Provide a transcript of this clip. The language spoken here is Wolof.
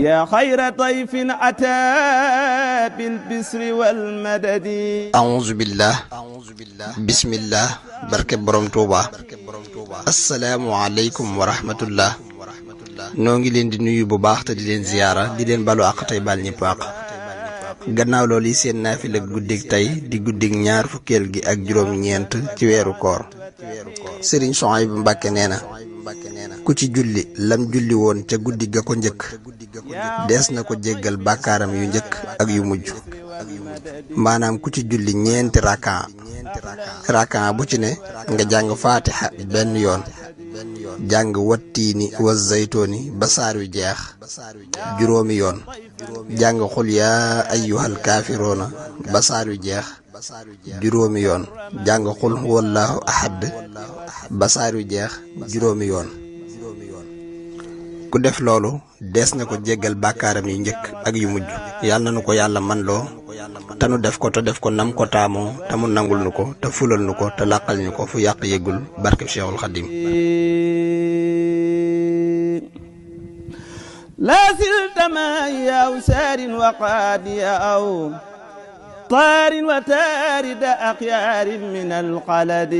يا خير طيف أتى بالبسر والمدد أعوذ بالله بسم الله barke borom Tuuba assalaamu aleykum wa rahmatullah noo ngi leen di nuyu bu baax te di leen ziyaara di leen balu àq tey baal ñëpp àq gannaaw loolu yi seen naafila guddig tey di guddig ñaar fukkeel gi ak juróom ñeent ci weeru koor Sëriñ Suhaybu Mbàkke nee na ku ci julli lam julli woon ca guddi ga ko njëkk dees na ko jéggal bàkkaaram yu njëkk ak yu mujj maanaam ku ci julli ñeenti rakaa bu ci ne nga jàng faatiha benn yoon jàng wattiini wa zaytooni ba saar wi jeex juróomi yoon jàng xul yaa ayyuhal kaafiroona ba saar wi jeex juróomi yoon jàng xul huwallaahu ahad ba saar wi jeex juróomi yoon ku def loolu dees na ko jéggal bàkkaaram yu njëkk ak yu mujj yàlla na nu ko yàlla man loo te nu def ko te def ko nam ko taamoo te mu nangul nu ko te fulal nu ko te làqal ñu ko fu yàq yëggul barke Cheikhul Khadim لا زلت معي أو سار وقادي أو طار وتارد أخيار من القلد